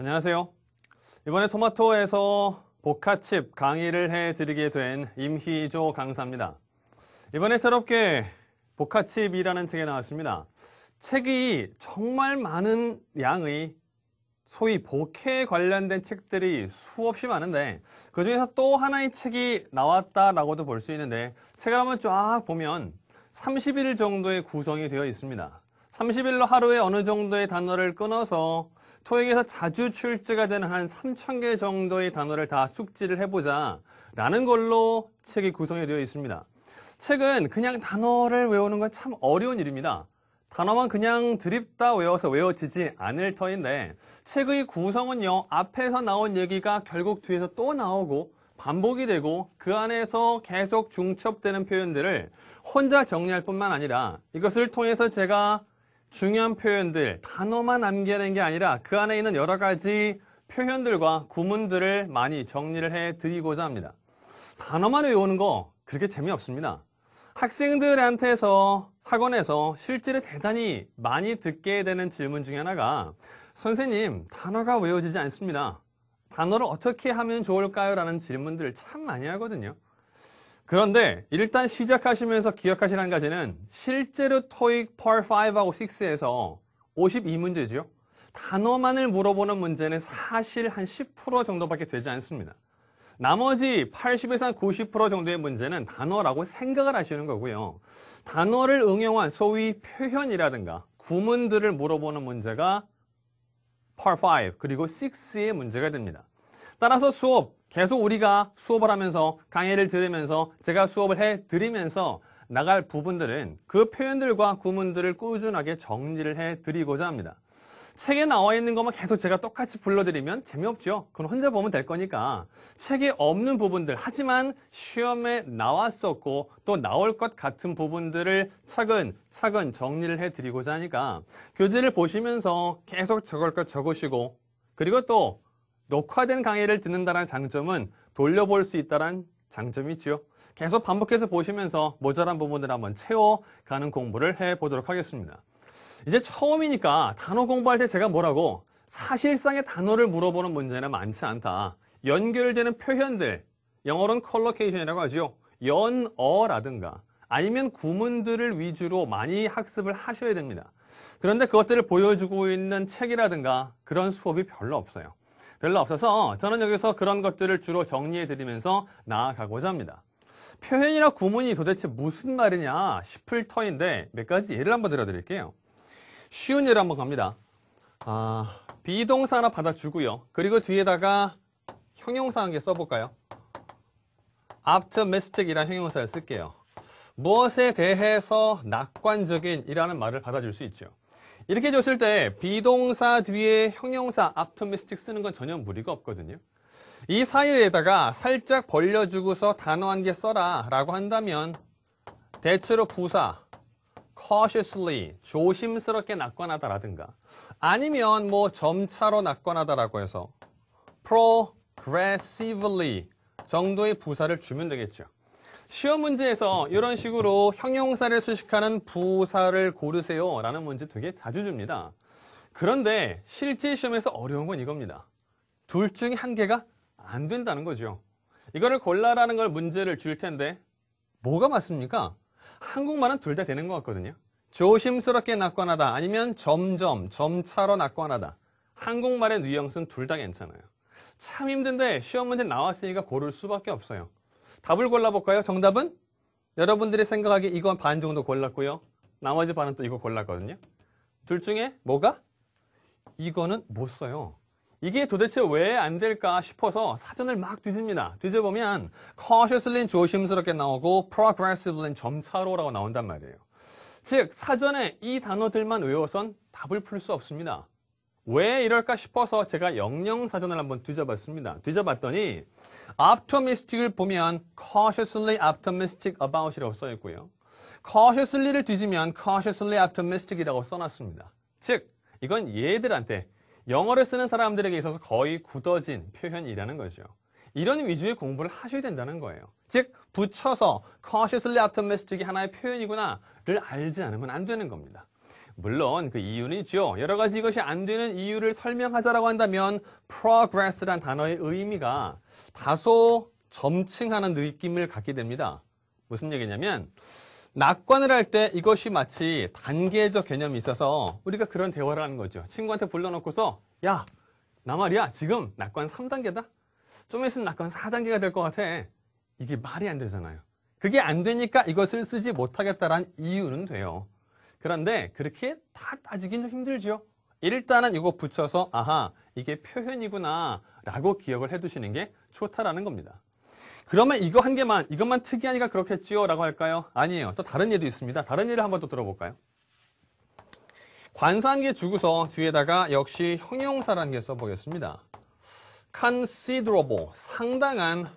안녕하세요. 이번에 토마토에서 복합칩 강의를 해드리게 된 임희조 강사입니다. 이번에 새롭게 복합칩이라는 책이 나왔습니다. 책이 정말 많은 양의 소위 복해 관련된 책들이 수없이 많은데 그 중에서 또 하나의 책이 나왔다라고도 볼 수 있는데 책을 한번 쫙 보면 30일 정도의 구성이 되어 있습니다. 30일로 하루에 어느 정도의 단어를 끊어서 토익에서 자주 출제가 되는 한 3,000개 정도의 단어를 다 숙지를 해보자 라는 걸로 책이 구성이 되어 있습니다. 책은 그냥 단어를 외우는 건 참 어려운 일입니다. 단어만 그냥 드립다 외워서 외워지지 않을 터인데 책의 구성은요, 앞에서 나온 얘기가 결국 뒤에서 또 나오고 반복이 되고 그 안에서 계속 중첩되는 표현들을 혼자 정리할 뿐만 아니라 이것을 통해서 제가 중요한 표현들, 단어만 남겨낸 게 아니라 그 안에 있는 여러 가지 표현들과 구문들을 많이 정리를 해드리고자 합니다. 단어만 외우는 거 그렇게 재미없습니다. 학생들한테서 학원에서 실제로 대단히 많이 듣게 되는 질문 중에 하나가 선생님, 단어가 외워지지 않습니다. 단어를 어떻게 하면 좋을까요? 라는 질문들을 참 많이 하거든요. 그런데 일단 시작하시면서 기억하실 한 가지는 실제로 토익 Part 5하고 6에서 52문제죠. 단어만을 물어보는 문제는 사실 한 10% 정도밖에 되지 않습니다. 나머지 80에서 90% 정도의 문제는 단어라고 생각을 하시는 거고요. 단어를 응용한 소위 표현이라든가 구문들을 물어보는 문제가 Part 5 그리고 6의 문제가 됩니다. 따라서 계속 우리가 수업을 하면서 강의를 들으면서 제가 수업을 해드리면서 나갈 부분들은 그 표현들과 구문들을 꾸준하게 정리를 해드리고자 합니다. 책에 나와 있는 것만 계속 제가 똑같이 불러드리면 재미없죠. 그건 혼자 보면 될 거니까 책에 없는 부분들 하지만 시험에 나왔었고 또 나올 것 같은 부분들을 차근차근 정리를 해드리고자 하니까 교재를 보시면서 계속 적을 것 적으시고 그리고 또 녹화된 강의를 듣는다는 장점은 돌려볼 수 있다는 장점이 있죠. 계속 반복해서 보시면서 모자란 부분을 한번 채워가는 공부를 해보도록 하겠습니다. 이제 처음이니까 단어 공부할 때 제가 뭐라고 사실상의 단어를 물어보는 문제는 많지 않다. 연결되는 표현들, 영어로는 컬로케이션이라고 하죠. 연어라든가 아니면 구문들을 위주로 많이 학습을 하셔야 됩니다. 그런데 그것들을 보여주고 있는 책이라든가 그런 수업이 별로 없어요. 별로 없어서 저는 여기서 그런 것들을 주로 정리해드리면서 나아가고자 합니다. 표현이나 구문이 도대체 무슨 말이냐 싶을 터인데 몇 가지 예를 한번 들어드릴게요. 쉬운 예를 한번 갑니다. 비동사 하나 받아주고요. 그리고 뒤에다가 형용사 한 개 써볼까요? optimistic이라는 형용사를 쓸게요. 무엇에 대해서 낙관적인 이라는 말을 받아줄 수 있죠. 이렇게 줬을 때 비동사 뒤에 형용사 optimistic 쓰는 건 전혀 무리가 없거든요. 이 사이에다가 살짝 벌려주고서 단어 한 개 써라 라고 한다면 대체로 부사 cautiously, 조심스럽게 낙관하다라든가 아니면 뭐 점차로 낙관하다라고 해서 progressively 정도의 부사를 주면 되겠죠. 시험 문제에서 이런 식으로 형용사를 수식하는 부사를 고르세요 라는 문제 되게 자주 줍니다. 그런데 실제 시험에서 어려운 건 이겁니다. 둘 중에 한 개가 안 된다는 거죠. 이거를 골라라는 걸 문제를 줄 텐데 뭐가 맞습니까? 한국말은 둘 다 되는 것 같거든요. 조심스럽게 낙관하다 아니면 점차로 낙관하다. 한국말의 뉘앙스는 둘 다 괜찮아요. 참 힘든데 시험 문제 나왔으니까 고를 수밖에 없어요. 답을 골라볼까요? 정답은 여러분들이 생각하기에 이건 반 정도 골랐고요. 나머지 반은 또 이거 골랐거든요. 둘 중에 뭐가? 이거는 못 써요. 이게 도대체 왜 안 될까 싶어서 사전을 막 뒤집니다. 뒤져보면 cautiously는 조심스럽게 나오고 progressively는 점차로라고 나온단 말이에요. 즉 사전에 이 단어들만 외워선 답을 풀 수 없습니다. 왜 이럴까 싶어서 제가 영영사전을 한번 뒤져봤습니다. 뒤져봤더니 optimistic을 보면 cautiously optimistic about이라고 써있고요. cautiously를 뒤지면 cautiously optimistic이라고 써놨습니다. 즉 이건 얘들한테 영어를 쓰는 사람들에게 있어서 거의 굳어진 표현이라는 거죠. 이런 위주의 공부를 하셔야 된다는 거예요. 즉 붙여서 cautiously optimistic이 하나의 표현이구나를 알지 않으면 안 되는 겁니다. 물론 그 이유는 있죠. 여러 가지 이것이 안 되는 이유를 설명하자라고 한다면 progress란 단어의 의미가 다소 점층하는 느낌을 갖게 됩니다. 무슨 얘기냐면 낙관을 할 때 이것이 마치 단계적 개념이 있어서 우리가 그런 대화를 하는 거죠. 친구한테 불러놓고서 야, 나 말이야 지금 낙관 3단계다. 좀 있으면 낙관 4단계가 될 것 같아. 이게 말이 안 되잖아요. 그게 안 되니까 이것을 쓰지 못하겠다라는 이유는 돼요. 그런데 그렇게 다 따지긴 좀 힘들죠. 일단은 이거 붙여서 아하 이게 표현이구나 라고 기억을 해두시는 게 좋다라는 겁니다. 그러면 이거 한 개만 이것만 특이하니까 그렇겠지요 라고 할까요? 아니에요. 또 다른 예도 있습니다. 다른 예를 한번 또 들어볼까요? 관사한 주고서 뒤에다가 역시 형용사라는 게 써보겠습니다. considerable 상당한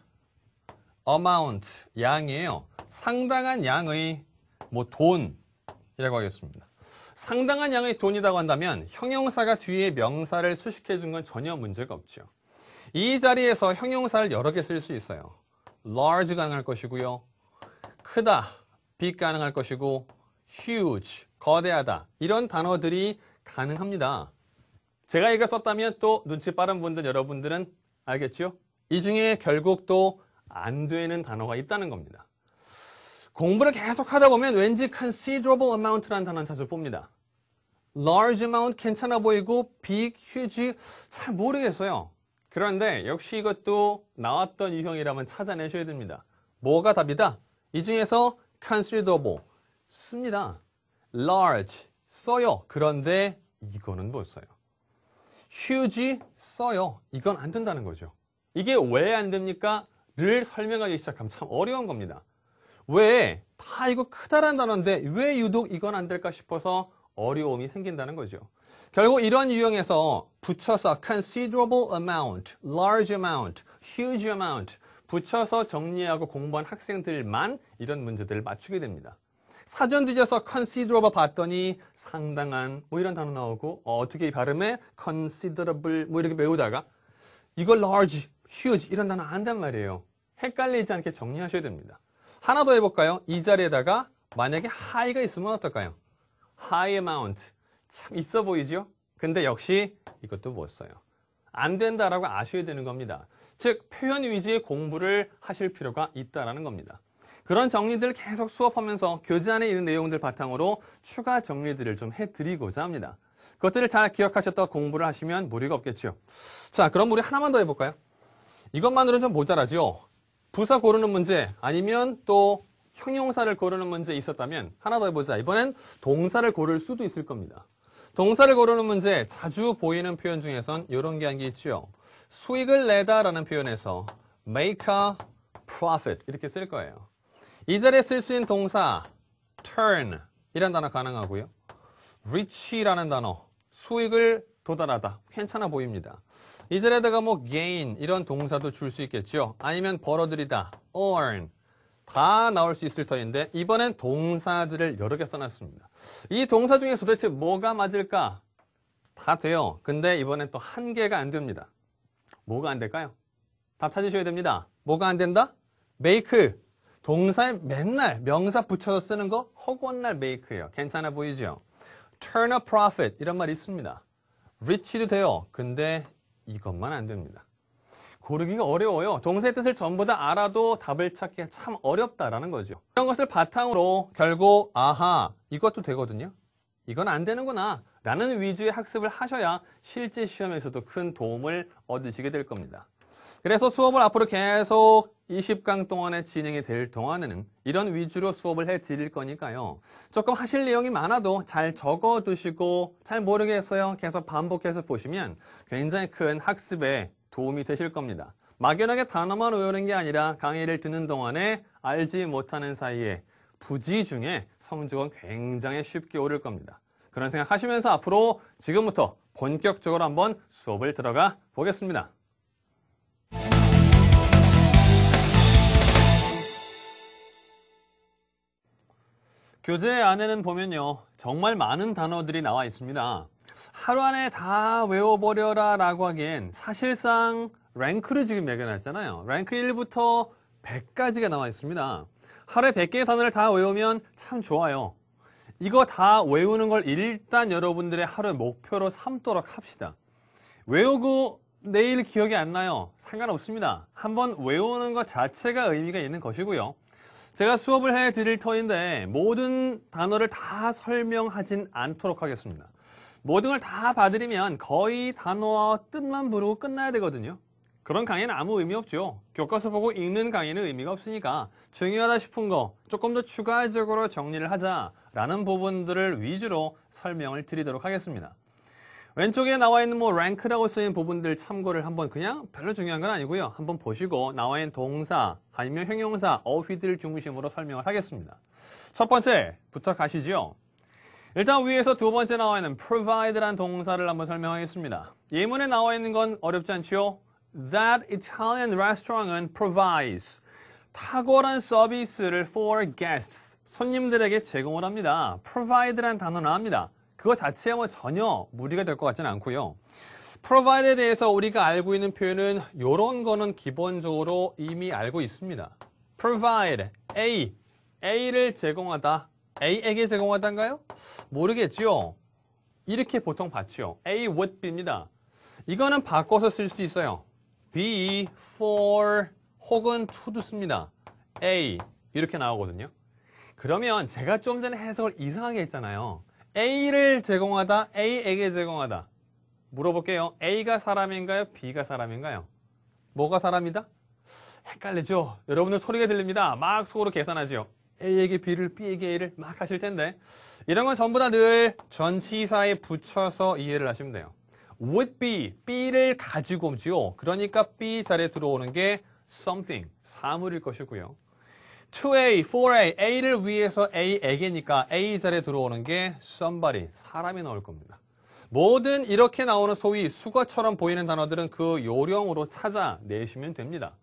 amount 양이에요. 상당한 양의 뭐 돈이라고 하겠습니다. 상당한 양의 돈이라고 한다면 형용사가 뒤에 명사를 수식해 준 건 전혀 문제가 없죠. 이 자리에서 형용사를 여러 개 쓸 수 있어요. large 가능할 것이고요. 크다, big 가능할 것이고 huge, 거대하다 이런 단어들이 가능합니다. 제가 이거 썼다면 또 눈치 빠른 분들 여러분들은 알겠죠? 이 중에 결국 또 안 되는 단어가 있다는 겁니다. 공부를 계속 하다 보면 왠지 considerable amount라는 단어는 자주 봅니다. large amount 괜찮아 보이고 big, huge 잘 모르겠어요. 그런데 역시 이것도 나왔던 유형이라면 찾아내셔야 됩니다. 뭐가 답이다? 이 중에서 considerable 씁니다. large 써요. 그런데 이거는 못 써요. huge 써요. 이건 안 된다는 거죠. 이게 왜 안 됩니까? 를 설명하기 시작하면 참 어려운 겁니다. 왜? 다 이거 크다란 단어인데 왜 유독 이건 안 될까 싶어서 어려움이 생긴다는 거죠. 결국 이런 유형에서 붙여서 considerable amount, large amount, huge amount 붙여서 정리하고 공부한 학생들만 이런 문제들을 맞추게 됩니다. 사전 뒤져서 considerable 봤더니 상당한 뭐 이런 단어 나오고 어떻게 발음해? considerable 뭐 이렇게 배우다가 이걸 large, huge 이런 단어 안단 말이에요. 헷갈리지 않게 정리하셔야 됩니다. 하나 더 해볼까요? 이 자리에다가 만약에 high가 있으면 어떨까요? high amount 참 있어 보이죠? 근데 역시 이것도 못 써요. 안 된다라고 아셔야 되는 겁니다. 즉 표현 위주의 공부를 하실 필요가 있다라는 겁니다. 그런 정리들을 계속 수업하면서 교재 안에 있는 내용들 바탕으로 추가 정리들을 좀 해드리고자 합니다. 그것들을 잘 기억하셨다가 공부를 하시면 무리가 없겠죠. 자, 그럼 우리 하나만 더 해볼까요? 이것만으로는 좀 모자라죠. 부사 고르는 문제 아니면 또 형용사를 고르는 문제 있었다면 하나 더 해보자. 이번엔 동사를 고를 수도 있을 겁니다. 동사를 고르는 문제 자주 보이는 표현 중에선 이런 게 한 게 있죠. 수익을 내다라는 표현에서 make a profit 이렇게 쓸 거예요. 이 자리에 쓸 수 있는 동사 turn 이란 단어 가능하고요. reach라는 단어 수익을 도달하다 괜찮아 보입니다. 이 자리에다가 뭐 gain 이런 동사도 줄 수 있겠죠. 아니면 벌어들이다 earn 다 나올 수 있을 터인데 이번엔 동사들을 여러 개 써놨습니다. 이 동사 중에 도대체 뭐가 맞을까? 다 돼요. 근데 이번엔 또 한 개가 안 됩니다. 뭐가 안 될까요? 답 찾으셔야 됩니다. 뭐가 안 된다? make. 동사에 맨날 명사 붙여서 쓰는 거 허구한 날 make예요. 괜찮아 보이죠? turn a profit 이런 말이 있습니다. reach도 돼요. 근데 이것만 안 됩니다. 고르기가 어려워요. 동사의 뜻을 전부 다 알아도 답을 찾기가 참 어렵다라는 거죠. 이런 것을 바탕으로 결국 아하 이것도 되거든요. 이건 안 되는구나 라는 위주의 학습을 하셔야 실제 시험에서도 큰 도움을 얻으시게 될 겁니다. 그래서 수업을 앞으로 계속 20강 동안에 진행이 될 동안에는 이런 위주로 수업을 해드릴 거니까요. 조금 하실 내용이 많아도 잘 적어두시고 잘 모르겠어요. 계속 반복해서 보시면 굉장히 큰 학습에 도움이 되실 겁니다. 막연하게 단어만 외우는 게 아니라 강의를 듣는 동안에 알지 못하는 사이에 부지 중에 성적은 굉장히 쉽게 오를 겁니다. 그런 생각하시면서 앞으로 지금부터 본격적으로 한번 수업을 들어가 보겠습니다. 교재 안에는 보면요. 정말 많은 단어들이 나와 있습니다. 하루 안에 다 외워버려라 라고 하기엔 사실상 랭크를 지금 매겨놨잖아요. 랭크 1부터 100까지가 나와 있습니다. 하루에 100개의 단어를 다 외우면 참 좋아요. 이거 다 외우는 걸 일단 여러분들의 하루의 목표로 삼도록 합시다. 외우고 내일 기억이 안 나요. 상관없습니다. 한번 외우는 것 자체가 의미가 있는 것이고요. 제가 수업을 해드릴 터인데 모든 단어를 다 설명하진 않도록 하겠습니다. 모든 걸 다 봐드리면 거의 단어와 뜻만 부르고 끝나야 되거든요. 그런 강의는 아무 의미 없죠. 교과서 보고 읽는 강의는 의미가 없으니까 중요하다 싶은 거 조금 더 추가적으로 정리를 하자라는 부분들을 위주로 설명을 드리도록 하겠습니다. 왼쪽에 나와 있는 뭐 rank라고 쓰인 부분들 참고를 한번 그냥 별로 중요한 건 아니고요. 한번 보시고 나와 있는 동사 아니면 형용사, 어휘들 중심으로 설명을 하겠습니다. 첫 번째부터 가시죠. 일단 위에서 두 번째 나와 있는 provide라는 동사를 한번 설명하겠습니다. 예문에 나와 있는 건 어렵지 않죠? That Italian restaurant은 provides 탁월한 서비스를 for guests 손님들에게 제공을 합니다. provide라는 단어 나옵니다. 그거 자체에 뭐 전혀 무리가 될 것 같지는 않고요. provide에 대해서 우리가 알고 있는 표현은 이런 거는 기본적으로 이미 알고 있습니다. provide, A를 제공하다. A에게 제공하다인가요? 모르겠죠. 이렇게 보통 받죠. A would be입니다. 이거는 바꿔서 쓸 수 있어요. be for 혹은 to도 씁니다. A 이렇게 나오거든요. 그러면 제가 좀 전에 해석을 이상하게 했잖아요. A를 제공하다, A에게 제공하다. 물어볼게요. A가 사람인가요? B가 사람인가요? 뭐가 사람이다? 헷갈리죠? 여러분들 소리가 들립니다. 막 속으로 계산하죠. A에게 B를, B에게 A를 막 하실 텐데 이런 건 전부 다 늘 전치사에 붙여서 이해를 하시면 돼요. would be, B를 가지고 오죠. 그러니까 B 자리에 들어오는 게 something, 사물일 것이고요. to A, for A, A를 위해서 A에게니까 A 자리에 들어오는 게 somebody, 사람이 나올 겁니다. 뭐든 이렇게 나오는 소위 수거처럼 보이는 단어들은 그 요령으로 찾아내시면 됩니다.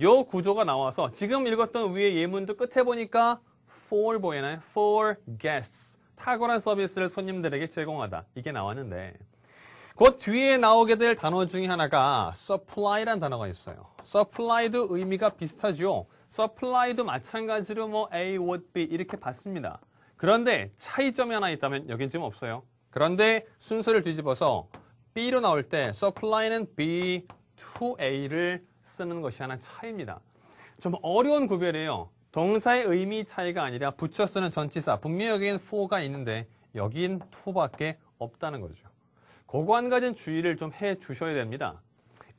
요 구조가 나와서 지금 읽었던 위의 예문도 끝에 보니까 for 보이나요? for guests, 탁월한 서비스를 손님들에게 제공하다. 이게 나왔는데 그 뒤에 나오게 될 단어 중에 하나가 supply라는 단어가 있어요. supply도 의미가 비슷하죠. supply도 마찬가지로 뭐 A, would be 이렇게 받습니다. 그런데 차이점이 하나 있다면 여긴 지금 없어요. 그런데 순서를 뒤집어서 B로 나올 때 supply는 B to A를 쓰는 것이 하나 차이입니다. 좀 어려운 구별이에요. 동사의 의미 차이가 아니라 붙여 쓰는 전치사. 분명히 여기엔 for가 있는데 여긴 to밖에 없다는 거죠. 그거 한 가지는 주의를 좀 해 주셔야 됩니다.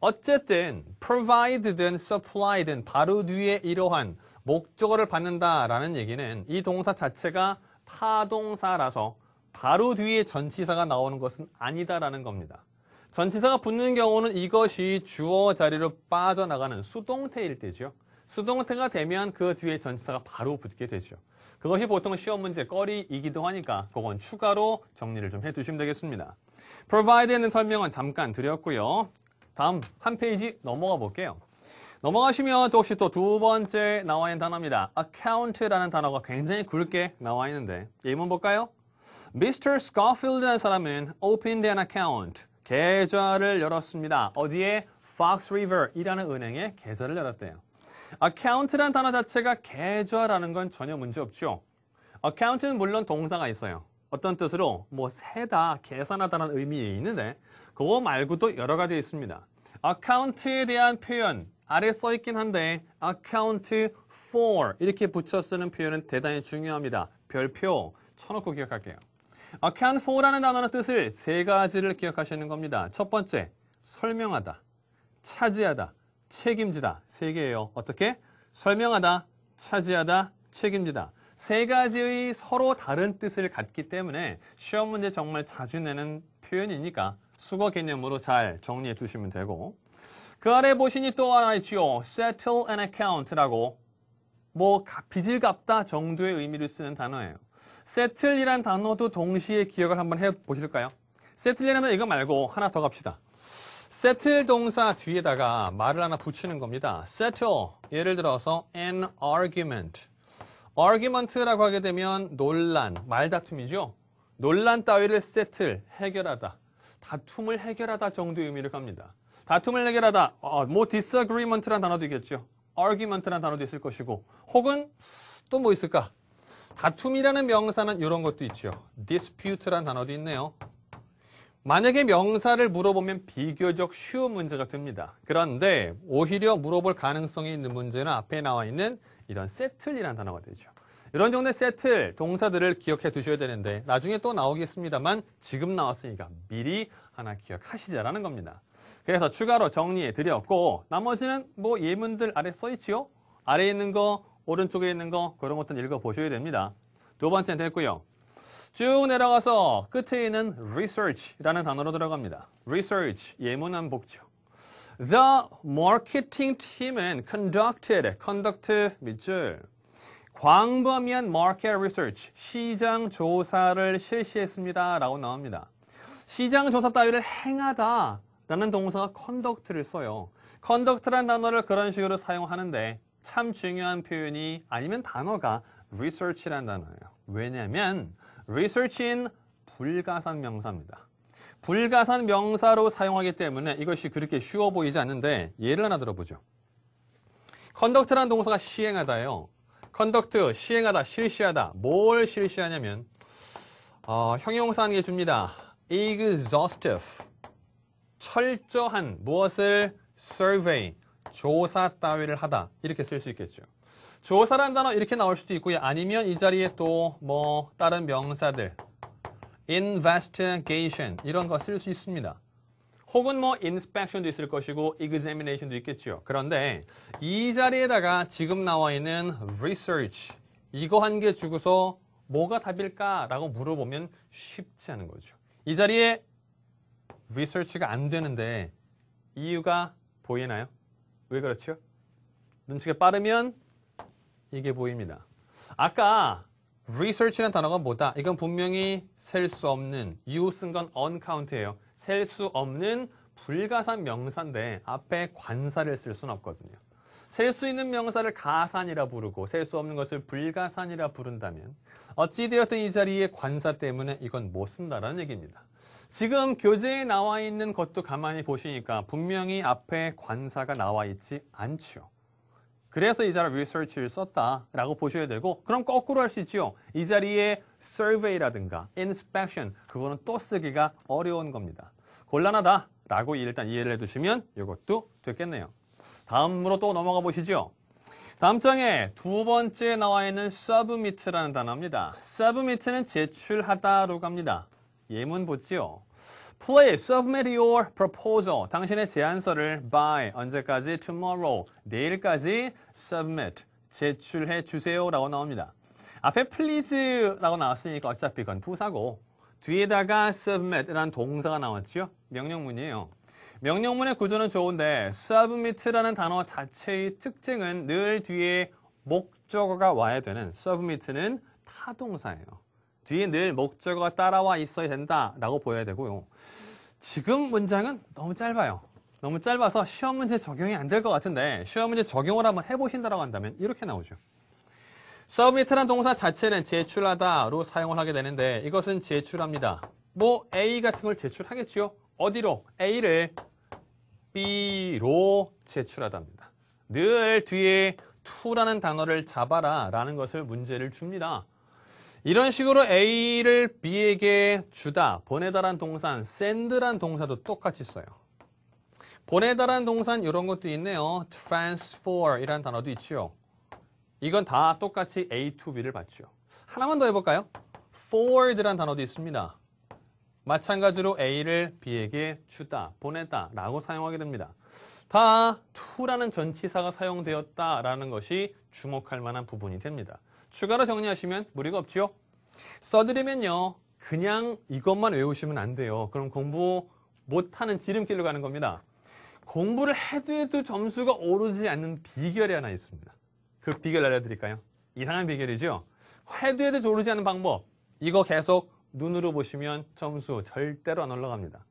어쨌든 provide든 supply든 바로 뒤에 이러한 목적어를 받는다라는 얘기는 이 동사 자체가 타동사라서 바로 뒤에 전치사가 나오는 것은 아니다라는 겁니다. 전치사가 붙는 경우는 이것이 주어 자리로 빠져나가는 수동태일 때죠. 수동태가 되면 그 뒤에 전치사가 바로 붙게 되죠. 그것이 보통 시험 문제 꺼리이기도 하니까 그건 추가로 정리를 좀 해두시면 되겠습니다. provide에는 설명은 잠깐 드렸고요. 다음 한 페이지 넘어가 볼게요. 넘어가시면 혹시 또 두 번째 나와 있는 단어입니다. account라는 단어가 굉장히 굵게 나와 있는데 예문 볼까요? Mr. Schofield라는 사람은 opened an account. 계좌를 열었습니다. 어디에? Fox River이라는 은행에 계좌를 열었대요. account라는 단어 자체가 계좌라는 건 전혀 문제 없죠. account는 물론 동사가 있어요. 어떤 뜻으로? 뭐 세다, 계산하다는 의미에 있는데 그거 말고도 여러 가지 있습니다. account에 대한 표현 아래 써 있긴 한데 account for 이렇게 붙여 쓰는 표현은 대단히 중요합니다. 별표 쳐놓고 기억할게요. account for라는 단어의 뜻을 세 가지를 기억하시는 겁니다. 첫 번째, 설명하다, 차지하다, 책임지다. 세 개예요. 어떻게? 설명하다, 차지하다, 책임지다. 세 가지의 서로 다른 뜻을 갖기 때문에 시험 문제 정말 자주 내는 표현이니까 수거 개념으로 잘 정리해 두시면 되고 그 아래 보시니 또 하나 있죠. settle an account라고 뭐 빚을 갚다 정도의 의미를 쓰는 단어예요. settle이란 단어도 동시에 기억을 한번 해보실까요? settle이라면 이거 말고 하나 더 갑시다. settle 동사 뒤에다가 말을 하나 붙이는 겁니다. settle, 예를 들어서 an argument. argument라고 하게 되면 논란, 말다툼이죠. 논란 따위를 settle, 해결하다. 다툼을 해결하다 정도의 의미를 갑니다. 다툼을 해결하다, 뭐 disagreement라는 단어도 있겠죠. argument라는 단어도 있을 것이고 혹은 또 뭐 있을까? 다툼이라는 명사는 이런 것도 있죠. dispute라는 단어도 있네요. 만약에 명사를 물어보면 비교적 쉬운 문제가 듭니다. 그런데 오히려 물어볼 가능성이 있는 문제는 앞에 나와 있는 이런 세틀이라는 단어가 되죠. 이런 정도의 세틀, 동사들을 기억해 두셔야 되는데 나중에 또 나오겠습니다만 지금 나왔으니까 미리 하나 기억하시자라는 겁니다. 그래서 추가로 정리해 드렸고 나머지는 뭐 예문들 아래 써 있지요? 아래에 있는 거, 오른쪽에 있는 거 그런 것들 읽어보셔야 됩니다. 두 번째는 됐고요. 쭉 내려가서 끝에 있는 research라는 단어로 들어갑니다. research, 예문 한번 보죠. The marketing team은 conduct 밑줄 광범위한 market research, 시장 조사를 실시했습니다. 라고 나옵니다. 시장 조사 따위를 행하다 라는 동사가 conduct를 써요. conduct라는 단어를 그런 식으로 사용하는데 참 중요한 표현이 아니면 단어가 research라는 단어예요. 왜냐하면 research인 불가산 명사입니다. 불가산 명사로 사용하기 때문에 이것이 그렇게 쉬워 보이지 않는데 예를 하나 들어보죠. conduct라는 동사가 시행하다예요. conduct, 시행하다, 실시하다. 뭘 실시하냐면 형용사 한 개 줍니다. exhaustive, 철저한 무엇을 survey, 조사 따위를 하다. 이렇게 쓸 수 있겠죠. 조사라는 단어 이렇게 나올 수도 있고요. 아니면 이 자리에 또 뭐 다른 명사들 investigation 이런 거 쓸 수 있습니다. 혹은 뭐 inspection도 있을 것이고 examination도 있겠죠. 그런데 이 자리에다가 지금 나와 있는 research 이거 한 개 주고서 뭐가 답일까라고 물어보면 쉽지 않은 거죠. 이 자리에 research가 안 되는데 이유가 보이나요? 왜 그렇죠? 눈치가 빠르면 이게 보입니다. 아까 research라는 단어가 뭐다? 이건 분명히 셀 수 없는, you 쓴 건 uncount예요. 셀 수 없는 불가산 명사인데 앞에 관사를 쓸 수는 없거든요. 셀 수 있는 명사를 가산이라 부르고 셀 수 없는 것을 불가산이라 부른다면 어찌되었든 이 자리에 관사 때문에 이건 못 쓴다라는 얘기입니다. 지금 교재에 나와 있는 것도 가만히 보시니까 분명히 앞에 관사가 나와 있지 않죠. 그래서 이 자리에 research를 썼다라고 보셔야 되고 그럼 거꾸로 할 수 있죠. 이 자리에 survey라든가 inspection 그거는 또 쓰기가 어려운 겁니다. 곤란하다라고 일단 이해를 해두시면 이것도 됐겠네요. 다음으로 또 넘어가 보시죠. 다음 장에 두 번째 나와 있는 submit라는 단어입니다. submit는 제출하다로 갑니다. 예문 보지요. Please submit your proposal. 당신의 제안서를 by 언제까지? Tomorrow. 내일까지 submit. 제출해 주세요. 라고 나옵니다. 앞에 please라고 나왔으니까 어차피 그건 부사고 뒤에다가 submit이라는 동사가 나왔죠. 명령문이에요. 명령문의 구조는 좋은데 submit라는 단어 자체의 특징은 늘 뒤에 목적어가 와야 되는 submit는 타동사예요. 뒤에 늘 목적어가 따라와 있어야 된다라고 보여야 되고요. 지금 문장은 너무 짧아요. 너무 짧아서 시험 문제 적용이 안 될 것 같은데 시험 문제 적용을 한번 해보신다고 한다면 이렇게 나오죠. submit라는 동사 자체는 제출하다로 사용을 하게 되는데 이것은 제출합니다. 뭐 A 같은 걸 제출하겠죠. 어디로? A를 B로 제출하답니다. 늘 뒤에 to라는 단어를 잡아라 라는 것을 문제를 줍니다. 이런 식으로 A를 B에게 주다, 보내다란 동산, send란 동사도 똑같이 써요. 보내다란 동산 이런 것도 있네요. transfer 이라는 단어도 있죠. 이건 다 똑같이 A to B를 받죠. 하나만 더 해볼까요? forward란 단어도 있습니다. 마찬가지로 A를 B에게 주다, 보내다 라고 사용하게 됩니다. 다 to라는 전치사가 사용되었다라는 것이 주목할 만한 부분이 됩니다. 추가로 정리하시면 무리가 없죠. 써드리면요. 그냥 이것만 외우시면 안 돼요. 그럼 공부 못하는 지름길로 가는 겁니다. 공부를 해도 점수가 오르지 않는 비결이 하나 있습니다. 그 비결 알려드릴까요? 이상한 비결이죠. 해도 오르지 않는 방법. 이거 계속 눈으로 보시면 점수 절대로 안 올라갑니다.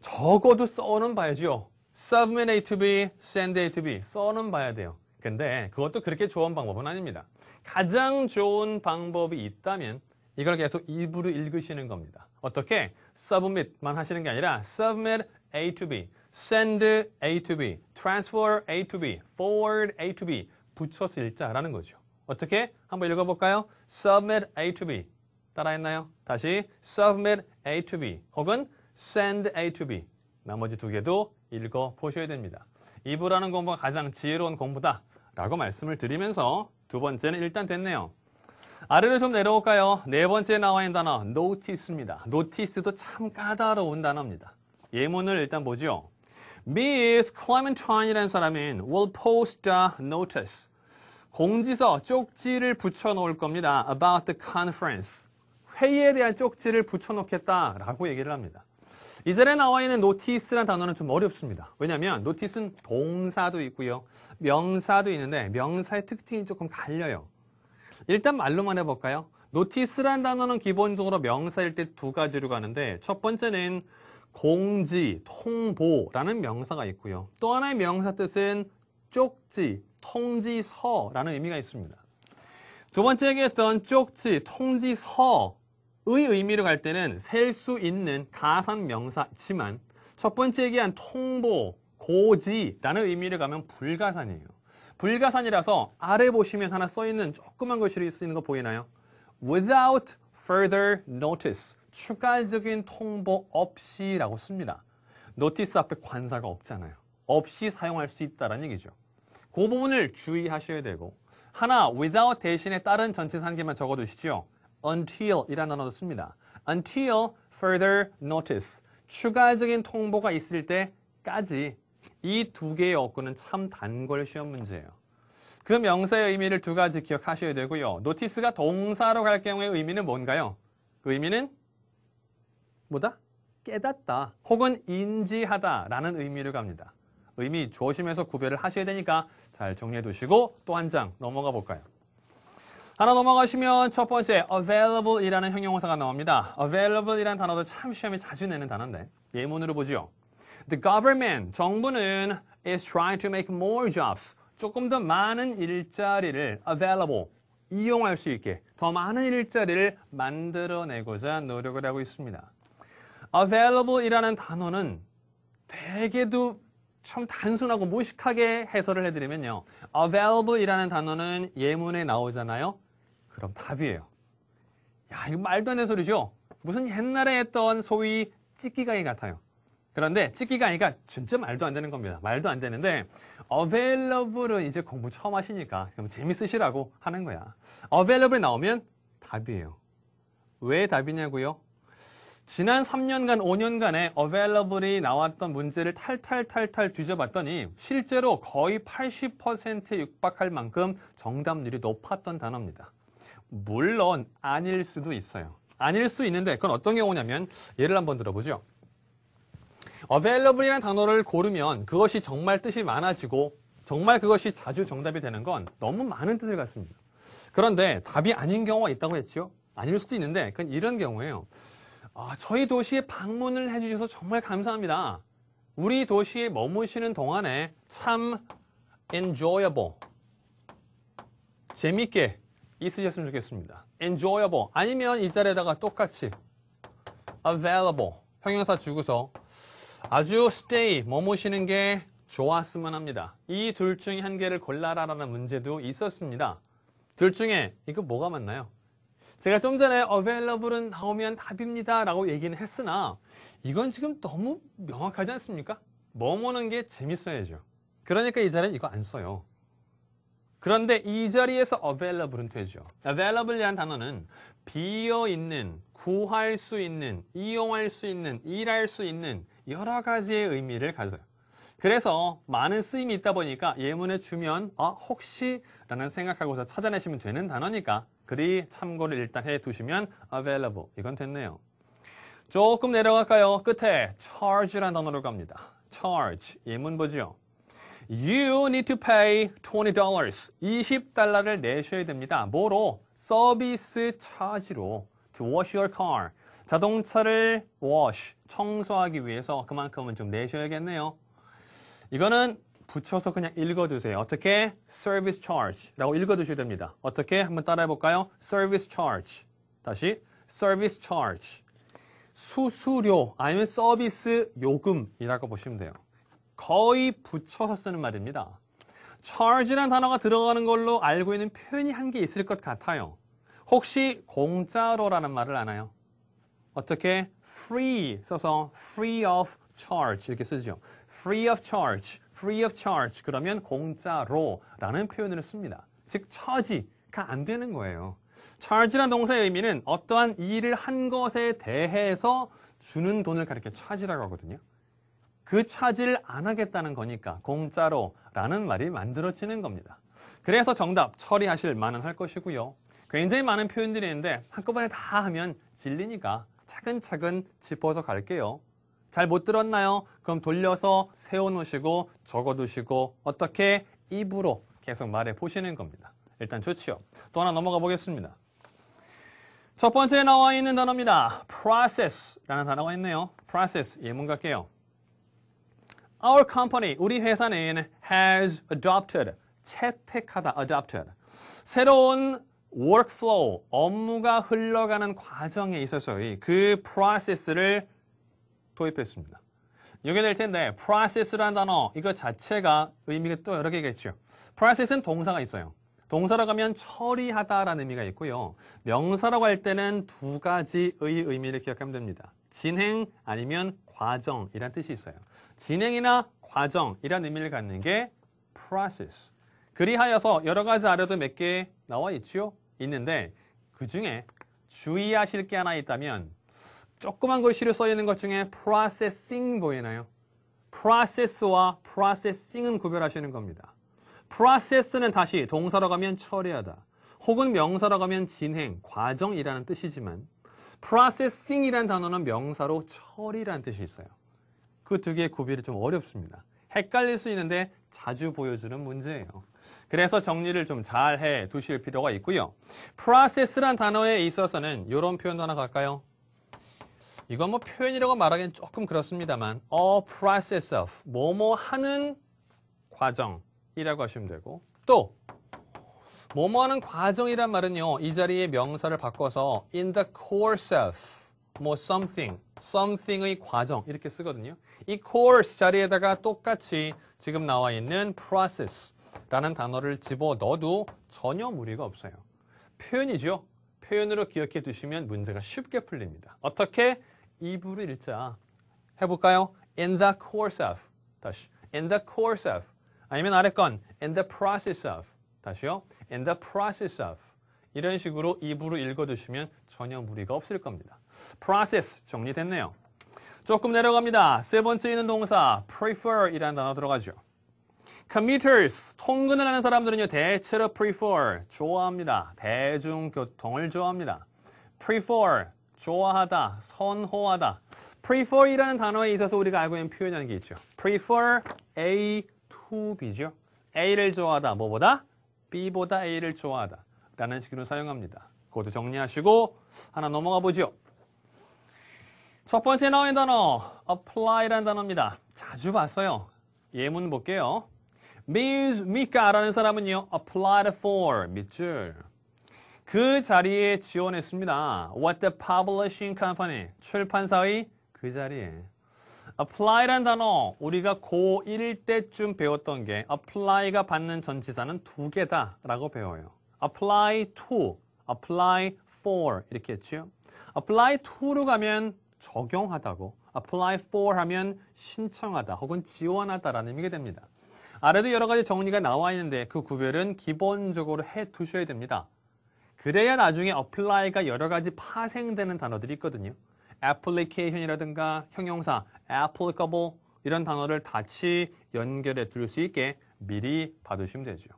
적어도 써는 봐야죠. submit A to B, send A to B. 써는 봐야 돼요. 근데 그것도 그렇게 좋은 방법은 아닙니다. 가장 좋은 방법이 있다면 이걸 계속 입으로 읽으시는 겁니다. 어떻게? submit만 하시는 게 아니라 submit A to B, send A to B, transfer A to B, forward A to B 붙여서 읽자라는 거죠. 어떻게? 한번 읽어볼까요? Submit A to B. 따라했나요? 다시 Submit A to B 혹은 Send A to B. 나머지 두 개도 읽어보셔야 됩니다. 2부라는 공부가 가장 지혜로운 공부다 라고 말씀을 드리면서 두 번째는 일단 됐네요. 아래로 좀 내려올까요? 네 번째 나와 있는 단어 notice입니다. notice도 참 까다로운 단어입니다. 예문을 일단 보죠. Miss Clementine이라는 사람은 will post a notice. 공지서 쪽지를 붙여놓을 겁니다. About the conference. 회의에 대한 쪽지를 붙여놓겠다라고 얘기를 합니다. 이 자리에 나와 있는 notice라는 단어는 좀 어렵습니다. 왜냐하면 notice는 동사도 있고요. 명사도 있는데 명사의 특징이 조금 갈려요. 일단 말로만 해볼까요? notice라는 단어는 기본적으로 명사일 때 두 가지로 가는데 첫 번째는 공지, 통보라는 명사가 있고요. 또 하나의 명사 뜻은 쪽지, 통지서라는 의미가 있습니다. 두 번째 얘기했던 쪽지, 통지서의 의미로 갈 때는 셀 수 있는 가산 명사지만 첫 번째 얘기한 통보, 고지라는 의미를 가면 불가산이에요. 불가산이라서 아래 보시면 하나 써있는 조그만 글씨로 쓰이는 거 보이나요? Without further notice. 추가적인 통보 없이라고 씁니다. notice 앞에 관사가 없잖아요. 없이 사용할 수 있다는 얘기죠. 그 부분을 주의하셔야 되고 하나 without 대신에 다른 전치사 한 개만 적어두시죠. until 이라는 단어도 씁니다. until further notice. 추가적인 통보가 있을 때까지 이 두 개의 어구는 참 단골 시험 문제예요. 그 명사의 의미를 두 가지 기억하셔야 되고요. notice가 동사로 갈 경우의 의미는 뭔가요? 그 의미는 뭐다? 깨닫다 혹은 인지하다라는 의미를 갑니다. 의미 조심해서 구별을 하셔야 되니까 잘 정리해 두시고 또 한 장 넘어가 볼까요? 하나 넘어가시면 첫 번째 available이라는 형용사가 나옵니다. available이라는 단어도 참 시험에 자주 내는 단어인데 예문으로 보죠. The government, 정부는 is trying to make more jobs. 조금 더 많은 일자리를 available, 이용할 수 있게 더 많은 일자리를 만들어내고자 노력을 하고 있습니다. available이라는 단어는 되게도 참 단순하고 무식하게 해설을 해드리면요. available이라는 단어는 예문에 나오잖아요. 그럼 답이에요. 야, 이거 말도 안 되는 소리죠? 무슨 옛날에 했던 소위 찍기강의 같아요. 그런데 찍기강의가 진짜 말도 안 되는 겁니다. 말도 안 되는데 available은 이제 공부 처음 하시니까 그럼 재밌으시라고 하는 거야. available 나오면 답이에요. 왜 답이냐고요? 지난 3년간, 5년간의 available이 나왔던 문제를 탈탈 뒤져봤더니 실제로 거의 80%에 육박할 만큼 정답률이 높았던 단어입니다. 물론 아닐 수도 있어요. 아닐 수 있는데 그건 어떤 경우냐면 예를 한번 들어보죠. available이라는 단어를 고르면 그것이 정말 뜻이 많아지고 정말 그것이 자주 정답이 되는 건 너무 많은 뜻을 갖습니다. 그런데 답이 아닌 경우가 있다고 했죠. 아닐 수도 있는데 그건 이런 경우예요. 저희 도시에 방문을 해주셔서 정말 감사합니다. 우리 도시에 머무시는 동안에 참 enjoyable, 재밌게 있으셨으면 좋겠습니다. enjoyable 아니면 이 자리에다가 똑같이 available, 형용사 주고서 아주 stay, 머무시는 게 좋았으면 합니다. 이 둘 중에 한 개를 골라라라는 문제도 있었습니다. 둘 중에 이거 뭐가 맞나요? 제가 좀 전에 available은 나오면 답입니다 라고 얘기는 했으나 이건 지금 너무 명확하지 않습니까? 머무는 게 재밌어야죠. 그러니까 이 자리는 이거 안 써요. 그런데 이 자리에서 available은 되죠. available이라는 단어는 비어있는, 구할 수 있는, 이용할 수 있는, 일할 수 있는 여러 가지의 의미를 가져요. 그래서 많은 쓰임이 있다 보니까 예문에 주면 혹시 라는 생각하고서 찾아내시면 되는 단어니까 그리 참고를 일단 해두시면 available 이건 됐네요. 조금 내려갈까요? 끝에 charge라는 단어로 갑니다. charge 예문 보죠. You need to pay $20. $20를 내셔야 됩니다. 뭐로? 서비스 차지로 to wash your car. 자동차를 wash, 청소하기 위해서 그만큼은 좀 내셔야겠네요. 이거는 붙여서 그냥 읽어두세요. 어떻게? service charge라고 읽어두셔야 됩니다. 어떻게? 한번 따라해볼까요? service charge. 다시 service charge. 수수료 아니면 서비스 요금이라고 보시면 돼요. 거의 붙여서 쓰는 말입니다. charge란 단어가 들어가는 걸로 알고 있는 표현이 한 개 있을 것 같아요. 혹시 공짜로라는 말을 아나요? 어떻게? free 써서 free of charge 이렇게 쓰죠. free of charge, free of charge 그러면 공짜로라는 표현을 씁니다. 즉 처지가 안 되는 거예요. charge란 동사의 의미는 어떠한 일을 한 것에 대해서 주는 돈을 가리켜 charge라고 하거든요. 그 차지를 안 하겠다는 거니까 공짜로라는 말이 만들어지는 겁니다. 그래서 정답 처리하실 만은 할 것이고요. 굉장히 많은 표현들이 있는데 한꺼번에 다 하면 질리니까 차근차근 짚어서 갈게요. 잘 못 들었나요? 그럼 돌려서 세워놓으시고 적어두시고 어떻게 입으로 계속 말해 보시는 겁니다. 일단 좋지요. 또 하나 넘어가 보겠습니다. 첫 번째 나와 있는 단어입니다. process라는 단어가 있네요. process 예문 갈게요. Our company, 우리 회사는 has adopted, 채택하다, adopted. 새로운 workflow, 업무가 흘러가는 과정에 있어서의 그 process를 도입했습니다. 이게 될 텐데 process라는 단어, 이거 자체가 의미가 또 여러 개가 있죠. process는 동사가 있어요. 동사라고 하면 처리하다라는 의미가 있고요. 명사라고 할 때는 두 가지의 의미를 기억하면 됩니다. 진행 아니면 과정이란 뜻이 있어요. 진행이나 과정이란 의미를 갖는 게 process. 그리하여서 여러 가지 아래도 몇 개 나와 있죠? 있는데 그 중에 주의하실 게 하나 있다면 조그만 글씨로 써 있는 것 중에 processing 보이나요? process와 processing은 구별하시는 겁니다. process는 다시 동사라고 하면 처리하다. 혹은 명사라고 하면 진행, 과정이라는 뜻이지만 processing이라는 단어는 명사로 처리라는 뜻이 있어요. 그 두 개의 구별이 좀 어렵습니다. 헷갈릴 수 있는데 자주 보여주는 문제예요. 그래서 정리를 좀 잘 해 두실 필요가 있고요. process란 단어에 있어서는 이런 표현도 하나 갈까요? 이건 뭐 표현이라고 말하기엔 조금 그렇습니다만 a process of, 뭐뭐 하는 과정이라고 하시면 되고 또 뭐뭐 하는 과정이란 말은요. 이 자리에 명사를 바꿔서 in the course of 뭐 something의 과정 이렇게 쓰거든요. 이 course 자리에다가 똑같이 지금 나와 있는 process라는 단어를 집어넣어도 전혀 무리가 없어요. 표현이죠. 표현으로 기억해 두시면 문제가 쉽게 풀립니다. 어떻게? 입으로 읽자. 해볼까요? in the course of 다시 in the course of 아니면 아래 건 in the process of 다시요. in the process of 이런 식으로 입으로 읽어두시면 전혀 무리가 없을 겁니다. process 정리됐네요. 조금 내려갑니다. 세 번째 있는 동사 prefer이라는 단어 들어가죠. commuters, 통근을 하는 사람들은요. 대체로 prefer, 좋아합니다. 대중교통을 좋아합니다. prefer, 좋아하다, 선호하다. prefer이라는 단어에 있어서 우리가 알고 있는 표현이라는 게 있죠. prefer A to B죠. A를 좋아하다. 뭐보다? B보다 A를 좋아하다. 라는 식으로 사용합니다. 그것도 정리하시고 하나 넘어가 보죠. 첫 번째 나와 있는 단어 apply라는 단어입니다. 자주 봤어요. 예문 볼게요. 믿습니까라는 사람은요. applied for, 밑줄. 그 자리에 지원했습니다. What the publishing company, 출판사의 그 자리에. apply라는 단어, 우리가 고1 때쯤 배웠던 게 apply가 받는 전치사는 두 개다라고 배워요. apply to, apply for 이렇게 했죠. apply to로 가면 적용하다고, apply for 하면 신청하다 혹은 지원하다라는 의미가 됩니다. 아래도 여러 가지 정리가 나와 있는데 그 구별은 기본적으로 해 두셔야 됩니다. 그래야 나중에 apply가 여러 가지 파생되는 단어들이 있거든요. application이라든가 형용사 applicable 이런 단어를 같이 연결해 둘 수 있게 미리 봐두시면 되죠.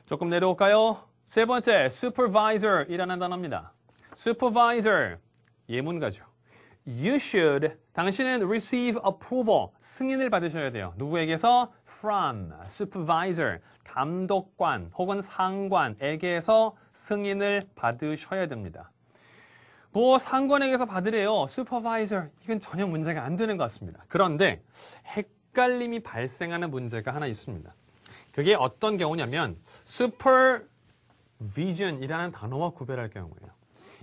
조금 내려올까요? 세 번째, supervisor이라는 단어입니다. supervisor, 예문 가죠. You should, 당신은 receive approval, 승인을 받으셔야 돼요. 누구에게서? From, supervisor, 감독관 혹은 상관에게서 승인을 받으셔야 됩니다. 뭐 상관에게서 받으래요. supervisor, 이건 전혀 문제가 안 되는 것 같습니다. 그런데 헷갈림이 발생하는 문제가 하나 있습니다. 그게 어떤 경우냐면 supervision이라는 단어와 구별할 경우예요.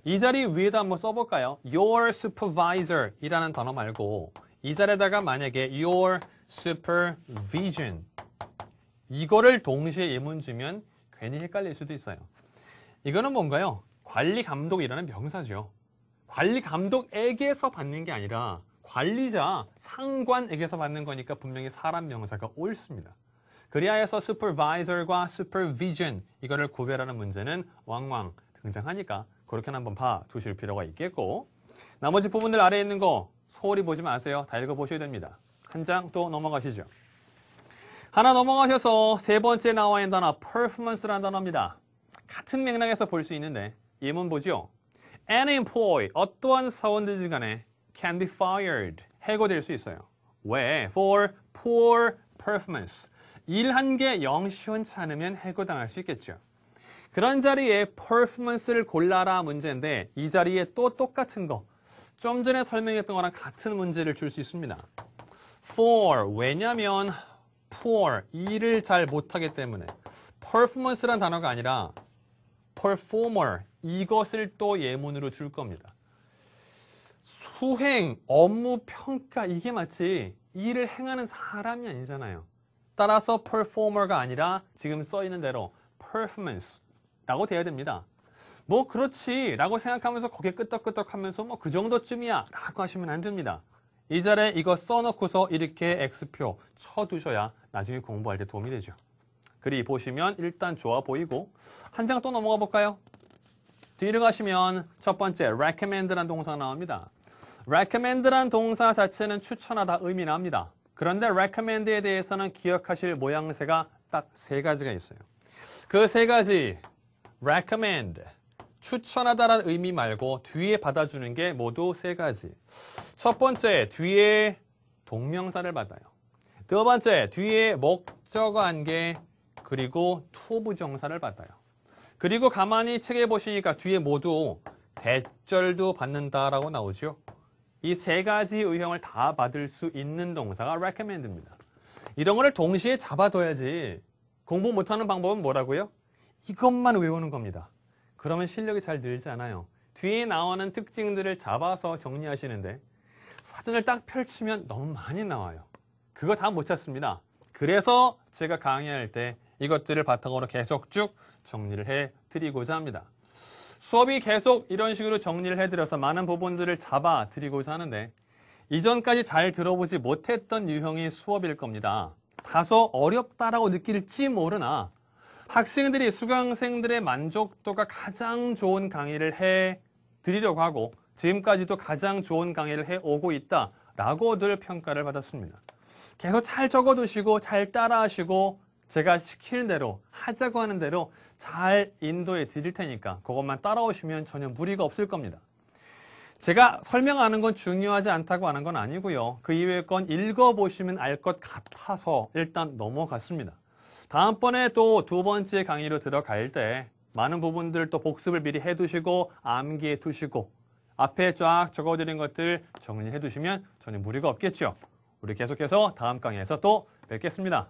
이 자리 위에다 한번 써볼까요? Your supervisor이라는 단어 말고 이 자리에다가 만약에 your supervision 이거를 동시에 예문 주면 괜히 헷갈릴 수도 있어요. 이거는 뭔가요? 관리 감독이라는 명사죠. 관리 감독에게서 받는 게 아니라 관리자, 상관에게서 받는 거니까 분명히 사람 명사가 옳습니다. 그리하여서 supervisor과 supervision 이거를 구별하는 문제는 왕왕 등장하니까 그렇게 한번 봐두실 필요가 있겠고 나머지 부분들 아래에 있는 거 소홀히 보지 마세요. 다 읽어보셔야 됩니다. 한 장 또 넘어가시죠. 하나 넘어가셔서 세 번째 나와 있는 단어 performance라는 단어입니다. 같은 맥락에서 볼 수 있는데 예문 보죠. An employee, 어떠한 사원들 간에 can be fired, 해고될 수 있어요. 왜? For poor performance. 일한 게 영 시원치 않으면 해고당할 수 있겠죠. 그런 자리에 performance를 골라라 문제인데 이 자리에 또 똑같은 거, 좀 전에 설명했던 거랑 같은 문제를 줄 수 있습니다. For, 왜냐면 poor, 일을 잘 못하기 때문에 performance란 단어가 아니라 performer, 이것을 또 예문으로 줄 겁니다. 수행, 업무 평가 이게 마치 일을 행하는 사람이 아니잖아요. 따라서 performer가 아니라 지금 써 있는 대로 performance라고 돼야 됩니다. 뭐 그렇지 라고 생각하면서 고개 끄덕끄덕 하면서 뭐 그 정도쯤이야 라고 하시면 안 됩니다. 이 자리에 이거 써놓고서 이렇게 X표 쳐두셔야 나중에 공부할 때 도움이 되죠. 글이 보시면 일단 좋아 보이고 한 장 또 넘어가 볼까요? 뒤로 가시면 첫 번째 recommend란 동사 나옵니다. recommend란 동사 자체는 추천하다 의미 납니다. 그런데 recommend에 대해서는 기억하실 모양새가 딱 세 가지가 있어요. 그 세 가지 recommend, 추천하다라는 의미 말고 뒤에 받아주는 게 모두 세 가지. 첫 번째, 뒤에 동명사를 받아요. 두 번째, 뒤에 목적어 한개 그리고 to 부정사를 받아요. 그리고 가만히 책에 보시니까 뒤에 모두 대절도 받는다라고 나오죠. 이 세 가지 의형을 다 받을 수 있는 동사가 recommend입니다. 이런 거를 동시에 잡아둬야지. 공부 못하는 방법은 뭐라고요? 이것만 외우는 겁니다. 그러면 실력이 잘 늘지 않아요. 뒤에 나오는 특징들을 잡아서 정리하시는데 사전을 딱 펼치면 너무 많이 나와요. 그거 다 못 찾습니다. 그래서 제가 강의할 때 이것들을 바탕으로 계속 쭉 정리를 해드리고자 합니다. 수업이 계속 이런 식으로 정리를 해드려서 많은 부분들을 잡아드리고자 하는데 이전까지 잘 들어보지 못했던 유형의 수업일 겁니다. 다소 어렵다라고 느낄지 모르나 학생들이 수강생들의 만족도가 가장 좋은 강의를 해드리려고 하고 지금까지도 가장 좋은 강의를 해오고 있다라고들 평가를 받았습니다. 계속 잘 적어두시고 잘 따라하시고 제가 시키는 대로 하자고 하는 대로 잘 인도해 드릴 테니까 그것만 따라오시면 전혀 무리가 없을 겁니다. 제가 설명하는 건 중요하지 않다고 하는 건 아니고요. 그 이외의 건 읽어보시면 알 것 같아서 일단 넘어갔습니다. 다음번에 또 두 번째 강의로 들어갈 때 많은 부분들 또 복습을 미리 해두시고 암기해 두시고 앞에 쫙 적어드린 것들 정리해 두시면 전혀 무리가 없겠죠. 우리 계속해서 다음 강의에서 또 뵙겠습니다.